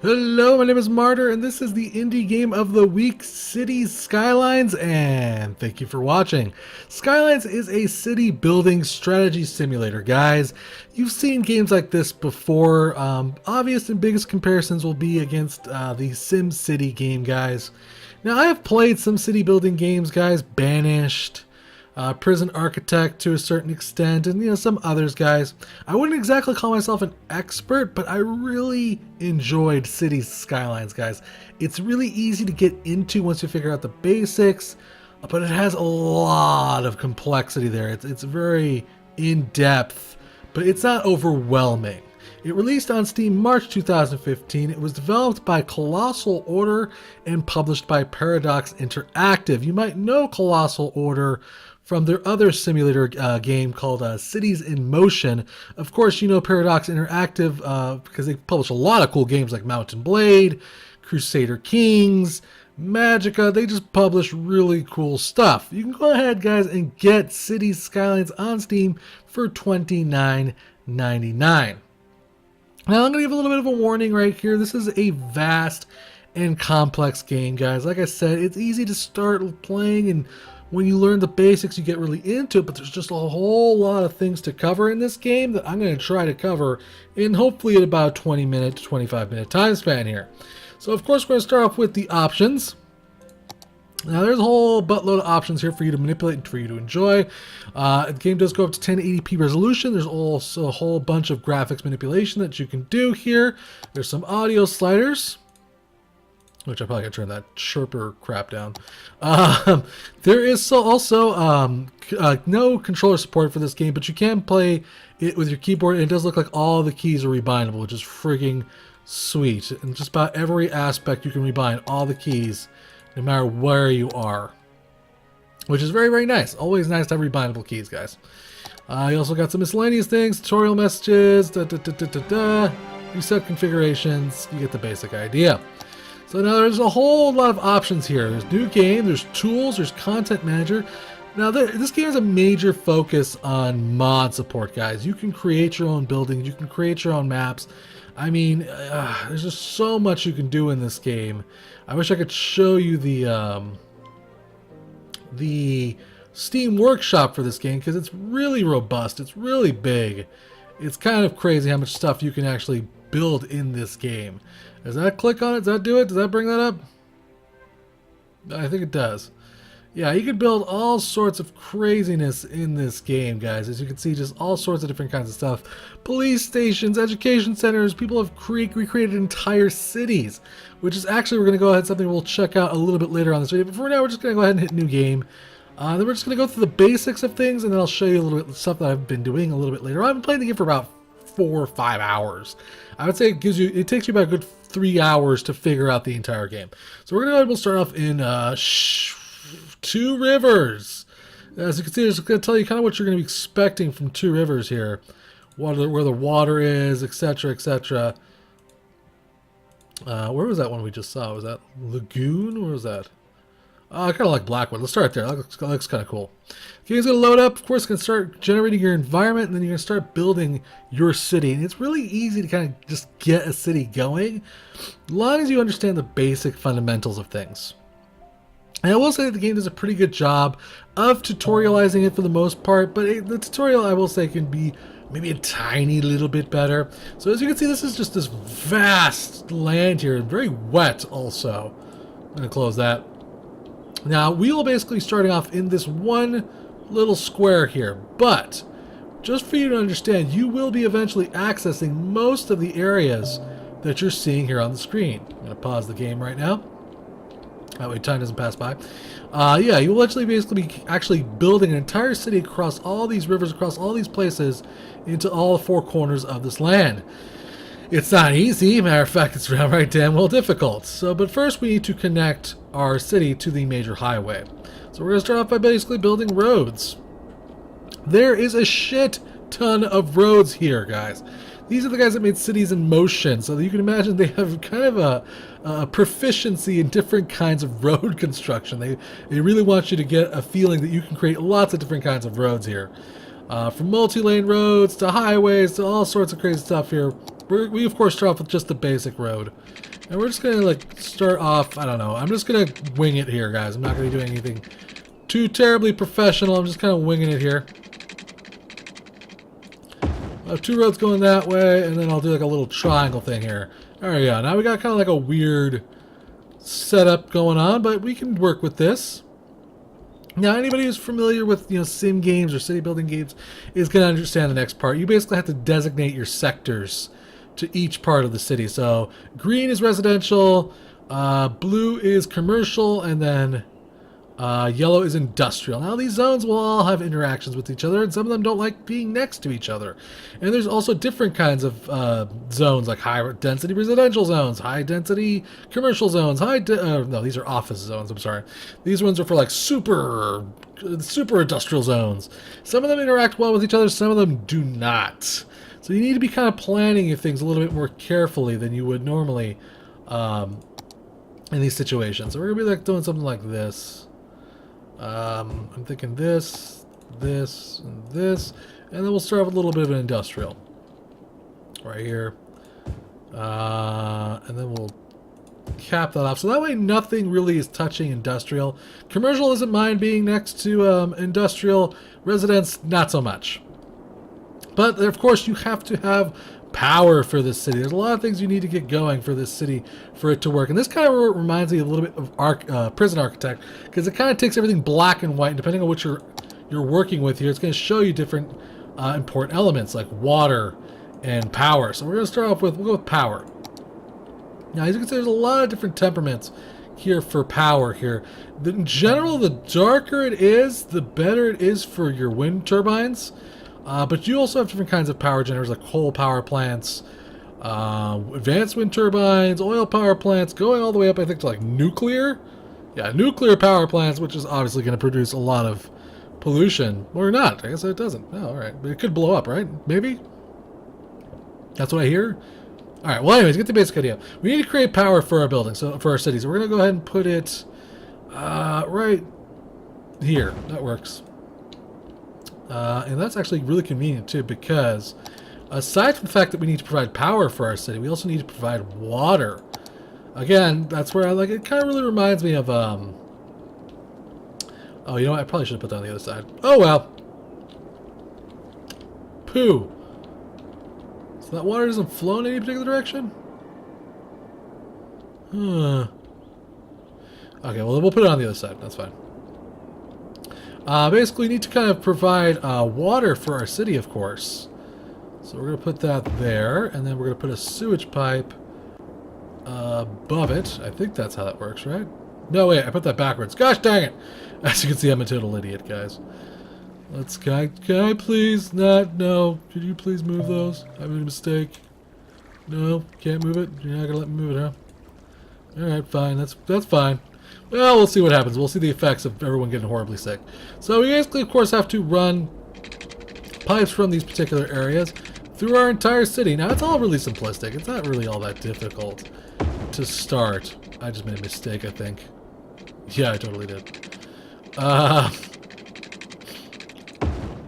Hello, my name is Martyr, and this is the indie game of the week, Cities Skylines, and thank you for watching. Skylines is a city building strategy simulator, guys. You've seen games like this before. Obvious and biggest comparisons will be against the SimCity game, guys. Now, I have played some city building games, guys, Banished, Prison Architect to a certain extent, and some others, guys. I wouldn't exactly call myself an expert, but I really enjoyed Cities Skylines, guys. It's really easy to get into once you figure out the basics, but it has a lot of complexity there. It's very in-depth, but it's not overwhelming. It released on Steam March 2015. It was developed by Colossal Order and published by Paradox Interactive. You might know Colossal Order from their other simulator game called Cities in Motion. Of course, you know Paradox Interactive because they publish a lot of cool games like Mountain Blade, Crusader Kings, Magica. They just publish really cool stuff. You can go ahead, guys, and get Cities Skylines on Steam for $29.99. Now, I'm going to give a little bit of a warning right here. This is a vast and complex game, guys. Like I said, it's easy to start playing, and when you learn the basics, you get really into it, but there's just a whole lot of things to cover in this game that I'm going to try to cover in hopefully at about 20-minute to 25-minute time span here. So, of course, we're going to start off with the options. Now, there's a whole buttload of options here for you to manipulate and for you to enjoy. The game does go up to 1080p resolution. There's also a whole bunch of graphics manipulation that you can do here. There's some audio sliders, which I probably gotta turn that chirper crap down. There is also no controller support for this game, but you can play it with your keyboard, and it does look like all the keys are rebindable, which is frigging sweet. And just about every aspect you can rebind all the keys, no matter where you are, which is very, very nice. Always nice to have rebindable keys, guys. You also got some miscellaneous things, tutorial messages, reset configurations. You get the basic idea. So now there's a whole lot of options here. There's new game, there's tools, there's content manager. Now this game has a major focus on mod support, guys. You can create your own buildings, you can create your own maps. I mean, there's just so much you can do in this game. I wish I could show you the Steam Workshop for this game because it's really robust, it's really big. It's kind of crazy how much stuff you can actually build in this game. Does that click on it? Does that do it? Does that bring that up? I think it does. Yeah, you can build all sorts of craziness in this game, guys. As you can see, just all sorts of different kinds of stuff. Police stations, education centers, people have recreated entire cities, which is actually, we're going to go ahead, something we'll check out a little bit later on this video. But for now, we're just going to go ahead and hit new game. Then we're just going to go through the basics of things, and then I'll show you a little bit of stuff that I've been doing a little bit later. I've been playing the game for about 4 or 5 hours. I would say it takes you about a good 3 hours to figure out the entire game. So we're gonna start off in Two Rivers. As you can see, it's gonna tell you kind of what you're gonna be expecting from Two Rivers here, where the water is, etc., etc. Where was that one we just saw? Was that Lagoon? Where was that? I kind of like Blackwood. Let's start there. That looks kind of cool. Game's going to load up. Of course, it's going to start generating your environment, and then you're going to start building your city. And it's really easy to kind of just get a city going, as long as you understand the basic fundamentals of things. And I will say that the game does a pretty good job of tutorializing it for the most part, but the tutorial, I will say, can be maybe a tiny little bit better. So as you can see, this is just this vast land here, and very wet also. I'm going to close that. Now, we will basically starting off in this one little square here, but just for you to understand, you will be eventually accessing most of the areas that you're seeing here on the screen. I'm going to pause the game right now. That way time doesn't pass by. Yeah, you will actually basically be actually building an entire city across all these rivers, across all these places, into all 4 corners of this land. It's not easy. Matter of fact, it's right damn well difficult. But first we need to connect our city to the major highway. So we're going to start off by basically building roads. There is a shit ton of roads here, guys. These are the guys that made Cities in Motion, so you can imagine they have kind of a proficiency in different kinds of road construction. They really want you to get a feeling that you can create lots of different kinds of roads here. From multi-lane roads to highways to all sorts of crazy stuff here. we of course start off with just the basic road. And we're just going to like start off, I don't know, I'm just going to wing it here, guys. I'm not going to be doing anything too terribly professional. I'm just kind of winging it here. I have 2 roads going that way, and then I'll do like a little triangle thing here. There we go. Now we got kind of like a weird setup going on, but we can work with this. Now, anybody who's familiar with, sim games or city building games is going to understand the next part. You basically have to designate your sectors to each part of the city. So, green is residential, blue is commercial, and then yellow is industrial. Now, these zones will all have interactions with each other, and some of them don't like being next to each other. And there's also different kinds of zones, like high-density residential zones, high-density commercial zones, no, these are office zones, I'm sorry. These ones are for, like, super industrial zones. Some of them interact well with each other, some of them do not. So you need to be kind of planning your things a little bit more carefully than you would normally in these situations. So we're going to be, like, doing something like this. I'm thinking this, this, and this, and then we'll start with a little bit of an industrial right here, and then we'll cap that off so that way nothing really is touching industrial. Commercial isn't mine being next to industrial. Residence, not so much. But of course you have to have power for this city. There's a lot of things you need to get going for this city for it to work. And this kind of reminds me a little bit of Prison Architect, because it kind of takes everything black and white, and depending on what you're working with here, it's going to show you different important elements like water and power. So we're going to start off with, we'll go with power. Now, as you can see, there's a lot of different temperaments here for power here. In general, the darker it is, the better it is for your wind turbines. But you also have different kinds of power generators, like coal power plants, advanced wind turbines, oil power plants, going all the way up, I think, to like nuclear. Yeah, nuclear power plants, which is obviously going to produce a lot of pollution. Or not. I guess it doesn't. Oh, all right. But it could blow up, right? Maybe? That's what I hear. All right. Well, anyways, get the basic idea. We need to create power for our buildings, so for our cities. So we're going to go ahead and put it right here. That works. And that's actually really convenient too, because aside from the fact that we need to provide power for our city, we also need to provide water. Again, that's where I like it. Kind of really reminds me of oh, you know what? I probably should have put that on the other side. Oh well. Poo. So that water doesn't flow in any particular direction? Huh. Okay, well we'll put it on the other side. That's fine. Basically, we need to kind of provide water for our city, of course. So we're going to put that there, and then we're going to put a sewage pipe above it. I think that's how that works, right? No, wait, I put that backwards. Gosh dang it! As you can see, I'm a total idiot, guys. Can I please not? No. Could you please move those? I made a mistake. No, can't move it? You're not going to let me move it, huh? Alright, fine. That's fine. Well, we'll see what happens. We'll see the effects of everyone getting horribly sick. So we basically, of course, have to run pipes from these particular areas through our entire city. Now, it's all really simplistic. It's not really all that difficult to start. I just made a mistake, I think. Yeah, I totally did. I'm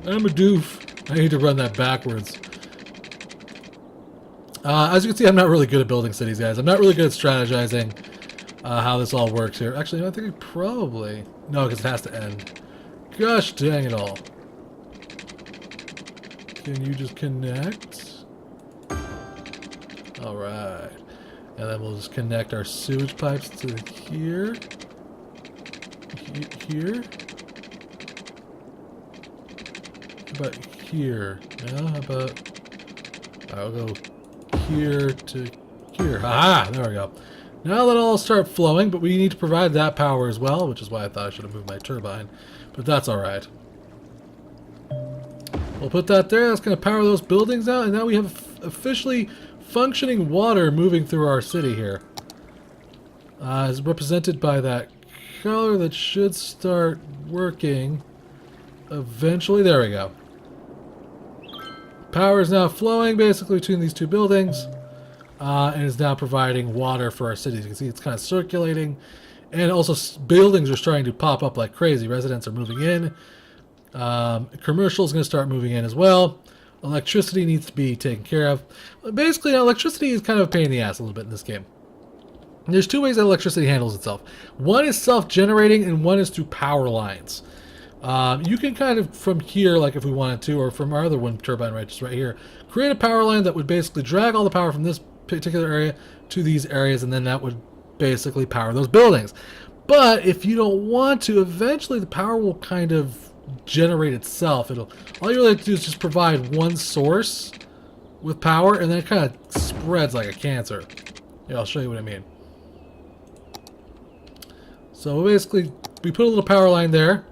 a doof. I need to run that backwards. As you can see, I'm not really good at building cities, guys. I'm not really good at strategizing how this all works here. Actually, I think we probably... No, because it has to end. Gosh dang it all. Can you just connect? Alright. And then we'll just connect our sewage pipes to here. Here. How about here? No, how about... I'll go here to here. Aha! There we go. Now that'll all start flowing, but we need to provide that power as well, which is why I thought I should have moved my turbine. But that's alright. We'll put that there. That's going to power those buildings out, and now we have officially functioning water moving through our city here. As represented by that color that should start working eventually. There we go. Power is now flowing basically between these two buildings. And is now providing water for our cities. You can see it's kind of circulating. And also buildings are starting to pop up like crazy. Residents are moving in. Commercial is going to start moving in as well. Electricity needs to be taken care of. Basically, electricity is kind of a pain in the ass a little bit in this game. And there's two ways that electricity handles itself. One is self-generating, and one is through power lines. You can kind of, from here, like if we wanted to, or from our other wind turbine just right here, create a power line that would basically drag all the power from this particular area to these areas, and then that would basically power those buildings. But if you don't want to, eventually the power will kind of generate itself. All you really have to do is just provide one source with power, and then it kind of spreads like a cancer. Yeah, I'll show you what I mean. So basically, we put a little power line there,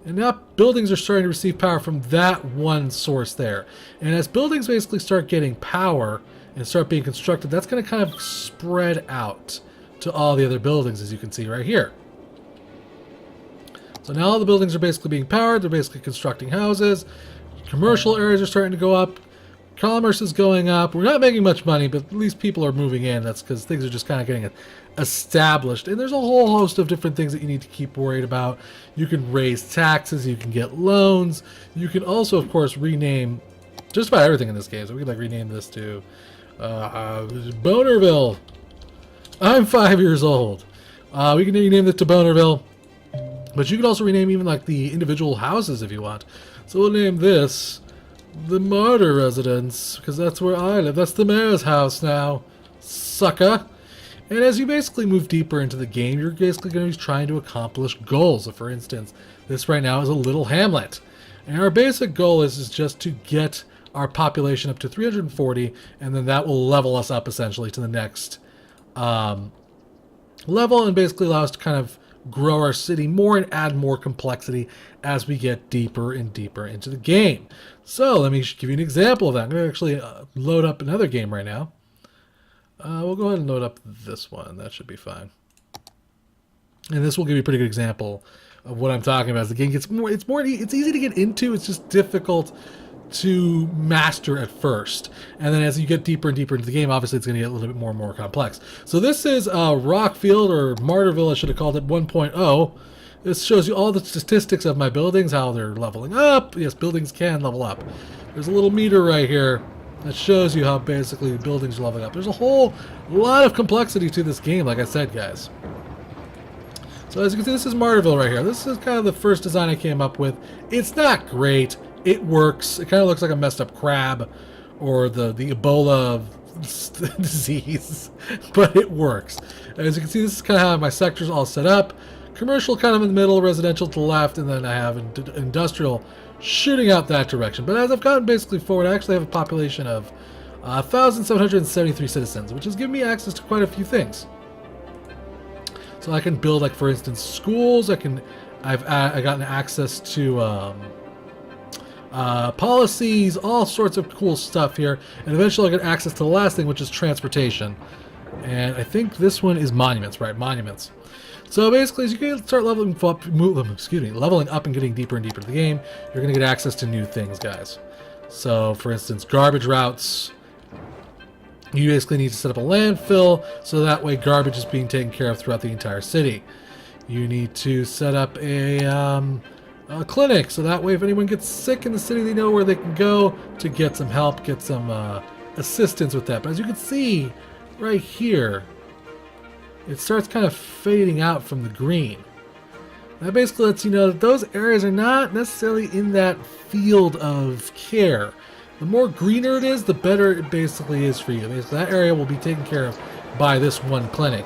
and now buildings are starting to receive power from that one source there. And as buildings basically start getting power and start being constructed, that's going to kind of spread out to all the other buildings, as you can see right here. So now all the buildings are basically being powered. They're basically constructing houses. Commercial areas are starting to go up. Commerce is going up. We're not making much money, but at least people are moving in. That's because things are just kind of getting established. And there's a whole host of different things that you need to keep worried about. You can raise taxes. You can get loans. You can also, of course, rename just about everything in this game. So we could like rename this to Bonerville. I'm 5 years old. We can rename this to Bonerville. But you can also rename even like the individual houses if you want. So we'll name this the Martyr Residence, because that's where I live. That's the mayor's house now, sucker. And as you basically move deeper into the game, you're basically going to be trying to accomplish goals. So for instance, this right now is a little hamlet. And our basic goal is just to get our population up to 340, and then that will level us up essentially to the next level, and basically allow us to kind of grow our city more and add more complexity as we get deeper and deeper into the game. So let me give you an example of that. I'm going to actually load up another game right now. We'll go ahead and load up this one. That should be fine. And this will give you a pretty good example of what I'm talking about. As the game gets more, it's easy to get into. It's just difficult to master at first. And then as you get deeper and deeper into the game, obviously it's going to get a little bit more and more complex. So this is Rockfield, or Martyrville, I should have called it 1.0. This shows you all the statistics of my buildings, how they're leveling up. Yes, buildings can level up. There's a little meter right here that shows you how basically the buildings are leveling up. There's a whole lot of complexity to this game, like I said, guys. So as you can see, this is Martyrville right here. This is kind of the first design I came up with. It's not great. It works. It kind of looks like a messed up crab or the Ebola disease, but it works. As you can see, this is kind of how my sector's all set up. Commercial kind of in the middle, residential to the left, and then I have industrial shooting out that direction. But as I've gotten basically forward, I actually have a population of 1,773 citizens, which has given me access to quite a few things. So I can build, like for instance, schools. I've gotten access to policies, all sorts of cool stuff here, and eventually I'll get access to the last thing, which is transportation. And I think this one is monuments, right? Monuments. So basically, as you can start leveling up and getting deeper and deeper into the game, you're going to get access to new things, guys. So, for instance, garbage routes. You basically need to set up a landfill, so that way garbage is being taken care of throughout the entire city. You need to set up a clinic, so that way if anyone gets sick in the city, they know where they can go to get some help, get some assistance with that. But as you can see right here, it starts kind of fading out from the green. That basically lets you know that those areas are not necessarily in that field of care. The more greener it is, the better it basically is for you. Basically, that area will be taken care of by this one clinic.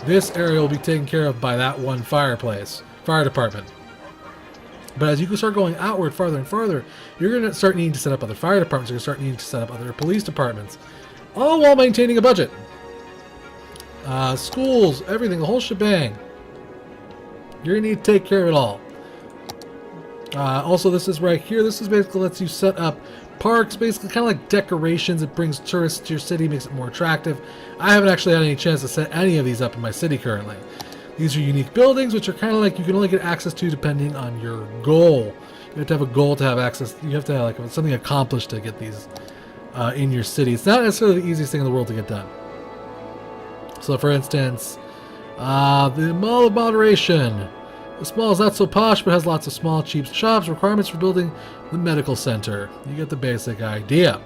This area will be taken care of by that one fire department. But as you can start going outward farther and farther, you're going to start needing to set up other fire departments. You're going to start needing to set up other police departments, all while maintaining a budget. Schools, everything, the whole shebang. You're going to need to take care of it all. Also, this is right here. This is basically lets you set up parks, basically kind of like decorations. It brings tourists to your city, makes it more attractive. I haven't actually had any chance to set any of these up in my city currently. These are unique buildings, which are kind of like you can only get access to depending on your goal. You have to have a goal to have access. You have to have like something accomplished to get these in your city. It's not necessarily the easiest thing in the world to get done. So, for instance, the Mall of Moderation. The small is not so posh, but has lots of small, cheap shops. Requirements for building the medical center. You get the basic idea.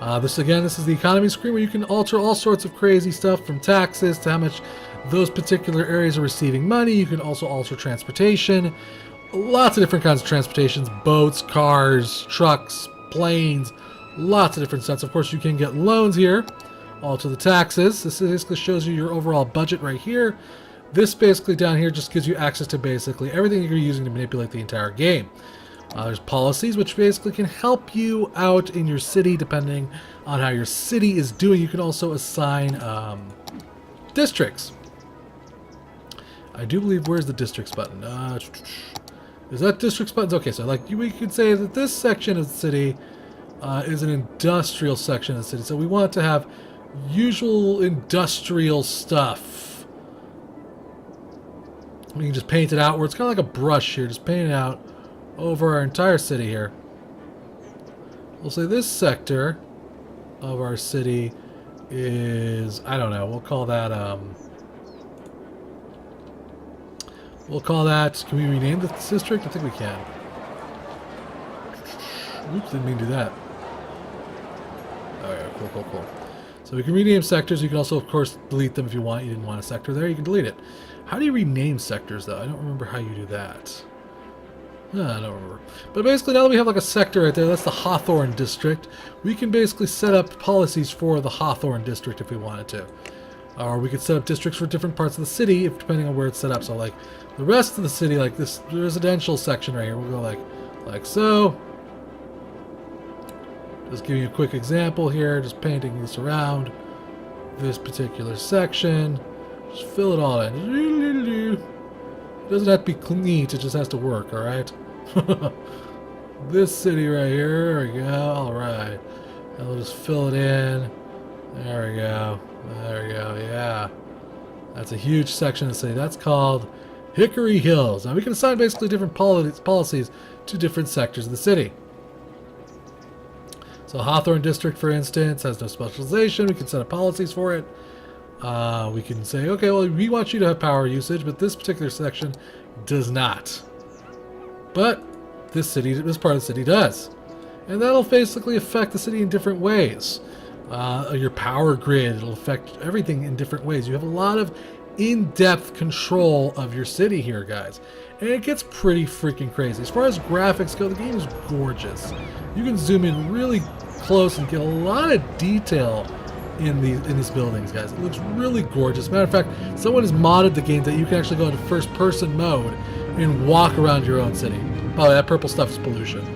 This is the economy screen where you can alter all sorts of crazy stuff from taxes to how much those particular areas are receiving money. You can also alter transportation. Lots of different kinds of transportations. Boats, cars, trucks, planes. Lots of different sets. Of course, you can get loans here. Alter the taxes. This basically shows you your overall budget right here. This basically down here just gives you access to basically everything you're using to manipulate the entire game. There's policies, which basically can help you out in your city depending on how your city is doing. You can also assign districts. I do believe, where's the districts button? Is that districts buttons? Okay, so like we could say that this section of the city is an industrial section of the city. So we want to have usual industrial stuff. We can just paint it out where it's kind of like a brush here. Just paint it out over our entire city here. We'll say this sector of our city is, I don't know, we'll call that, can we rename this district? I think we can. Oops, didn't mean to do that. Alright, cool. So we can rename sectors. You can also, of course, delete them if you want. You didn't want a sector there, you can delete it. How do you rename sectors, though? I don't remember how you do that. I don't remember. But basically, now that we have like a sector right there, that's the Hawthorne district. We can basically set up policies for the Hawthorne district if we wanted to. Or we could set up districts for different parts of the city, if, depending on where it's set up. So like the rest of the city, like this residential section right here, we'll go like so. Just giving you a quick example here, just painting this around this particular section. Just fill it all in. It doesn't have to be neat, it just has to work, alright? This city right here, there we go, alright. And we'll just fill it in. There we go, yeah. That's a huge section of the city. That's called Hickory Hills. Now we can assign basically different policies to different sectors of the city. So Hawthorne District, for instance, has no specialization. We can set up policies for it. We can say, okay, well, we want you to have power usage, but this particular section does not. But this part of the city does. And that'll basically affect the city in different ways. Your power grid, it'll affect everything in different ways. You have a lot of in-depth control of your city here, guys. And it gets pretty freaking crazy. As far as graphics go, the game is gorgeous. You can zoom in really close and get a lot of detail in these buildings, guys. It looks really gorgeous. Matter of fact, someone has modded the game that you can actually go into first-person mode and walk around your own city. Oh, that purple stuff is pollution.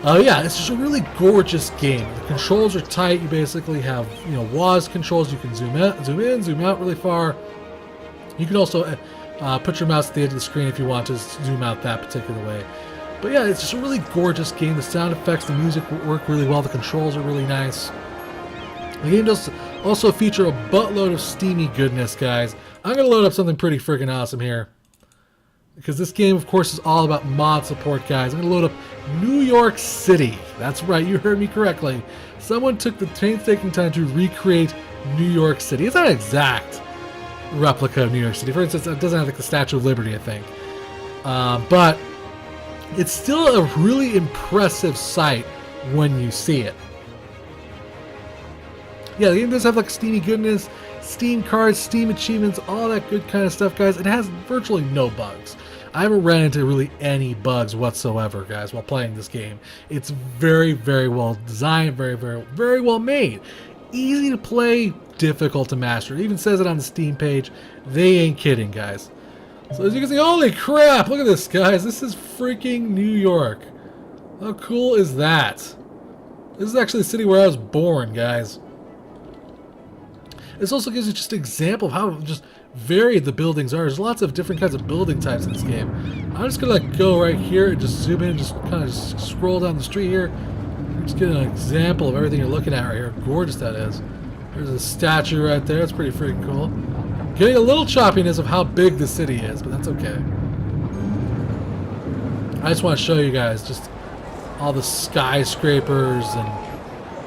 Yeah, it's just a really gorgeous game. The controls are tight. You basically have, WASD controls. You can zoom in, zoom out really far. You can also put your mouse at the edge of the screen if you want to zoom out that particular way. But yeah, it's just a really gorgeous game. The sound effects, the music work really well. The controls are really nice. The game does also feature a buttload of steamy goodness, guys. I'm going to load up something pretty freaking awesome here. Because this game, of course, is all about mod support, guys. I'm going to load up New York City. That's right, you heard me correctly. Someone took the painstaking time to recreate New York City. It's not an exact replica of New York City. For instance, it doesn't have like the Statue of Liberty, I think. But it's still a really impressive sight when you see it. Yeah, the game does have like steamy goodness, Steam cards, Steam achievements, all that good kind of stuff, guys. It has virtually no bugs. I haven't ran into really any bugs whatsoever, guys, while playing this game. It's very, very well designed, very, very, very well made. Easy to play, difficult to master. It even says it on the Steam page. They ain't kidding, guys. So as you can see, holy crap, look at this, guys. This is freaking New York. How cool is that? This is actually the city where I was born, guys. This also gives you just an example of how just varied the buildings are. There's lots of different kinds of building types in this game. I'm just going to go right here and just zoom in and just kind of scroll down the street here. Just get an example of everything you're looking at right here. How gorgeous that is. There's a statue right there. It's pretty freaking cool. Getting a little choppiness of how big the city is, but that's okay. I just want to show you guys just all the skyscrapers and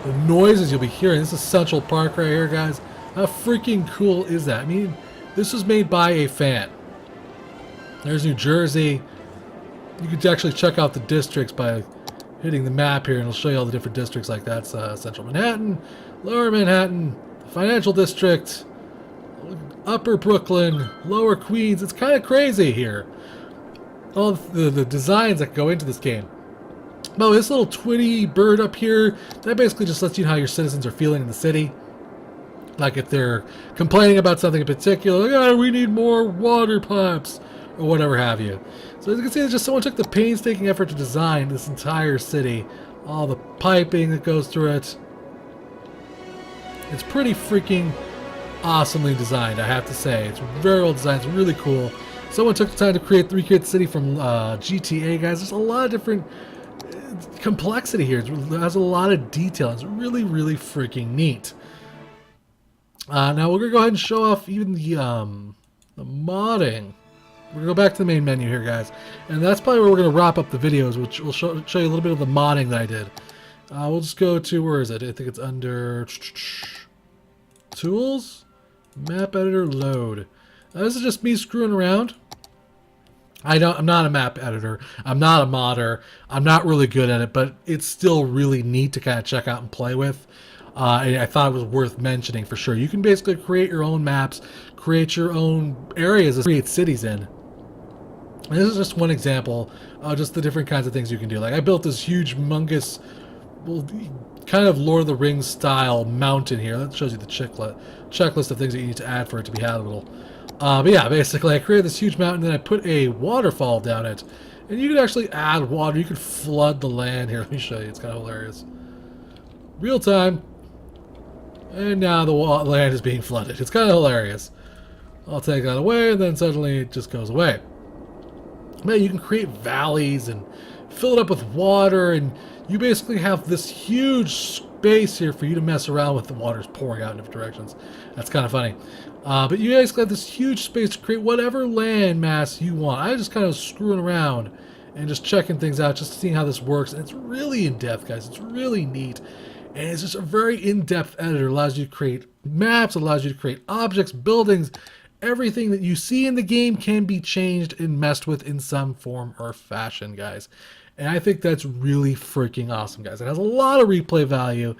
the noises you'll be hearing. This is Central Park right here, guys. How freaking cool is that? I mean, this was made by a fan. There's New Jersey. You could actually check out the districts by hitting the map here, and it'll show you all the different districts like that. Central Manhattan, Lower Manhattan, Financial District, Upper Brooklyn, Lower Queens. It's kind of crazy here. All the designs that go into this game. Oh, this little twitty bird up here, that basically just lets you know how your citizens are feeling in the city. Like if they're complaining about something in particular, like, oh, we need more water pipes, or whatever have you. So as you can see, just someone took the painstaking effort to design this entire city. All the piping that goes through it. It's pretty freaking awesomely designed, I have to say. It's very well designed, it's really cool. Someone took the time to recreate the city from GTA, guys. There's a lot of different complexity here. It has a lot of detail. It's really, really freaking neat. Now we're going to go ahead and show off even the modding. We're going to go back to the main menu here, guys. And that's probably where we're going to wrap up the videos, which will show you a little bit of the modding that I did. We'll just go to, where is it? I think it's under Tools, Map Editor, Load. This is just me screwing around. I'm not a map editor. I'm not a modder. I'm not really good at it, but it's still really neat to kind of check out and play with. And I thought it was worth mentioning for sure. You can basically create your own maps, create your own areas to create cities in. And this is just one example of just the different kinds of things you can do. Like I built this huge, humongous, well, kind of Lord of the Rings style mountain here. That shows you the checklist of things that you need to add for it to be habitable. But yeah, basically I created this huge mountain, then I put a waterfall down it. And you could actually add water. You could flood the land here. Let me show you. It's kind of hilarious. Real time. And now the land is being flooded. It's kind of hilarious. I'll take that away, and then suddenly it just goes away. Man, you can create valleys and fill it up with water, and you basically have this huge space here for you to mess around with. The water's pouring out in different directions. That's kind of funny. But you guys got this huge space to create whatever land mass you want. I just kind of screwing around and just checking things out, just seeing how this works. And it's really in-depth, guys. It's really neat. And it's just a very in-depth editor. It allows you to create maps, allows you to create objects, buildings. Everything that you see in the game can be changed and messed with in some form or fashion, guys. And I think that's really freaking awesome, guys. It has a lot of replay value.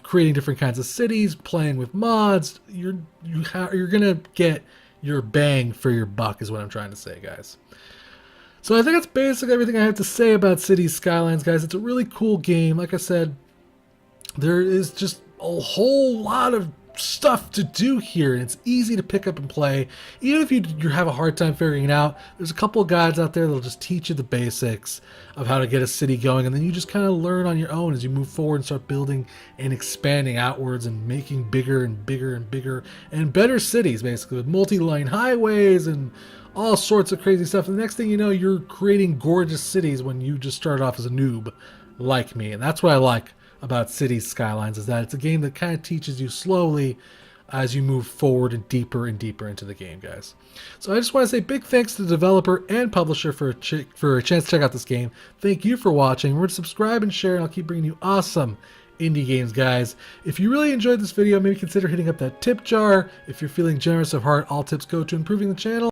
Creating different kinds of cities, playing with mods. You're gonna get your bang for your buck, is what I'm trying to say, guys. So I think that's basically everything I have to say about Cities Skylines, guys. It's a really cool game. Like I said, there is just a whole lot of stuff to do here, and it's easy to pick up and play. Even if you have a hard time figuring it out, there's a couple of guides out there that'll just teach you the basics of how to get a city going, and then you just kind of learn on your own as you move forward and start building and expanding outwards and making bigger and bigger and bigger and better cities, basically, with multi-lane highways and all sorts of crazy stuff. And the next thing you know, you're creating gorgeous cities when you just started off as a noob like me. And that's what I like about Cities Skylines, is that it's a game that kind of teaches you slowly as you move forward and deeper into the game, guys. So I just want to say big thanks to the developer and publisher for a chance to check out this game. Thank you for watching. Remember to subscribe and share, and I'll keep bringing you awesome indie games, guys. If you really enjoyed this video, maybe consider hitting up that tip jar. If you're feeling generous of heart, all tips go to improving the channel.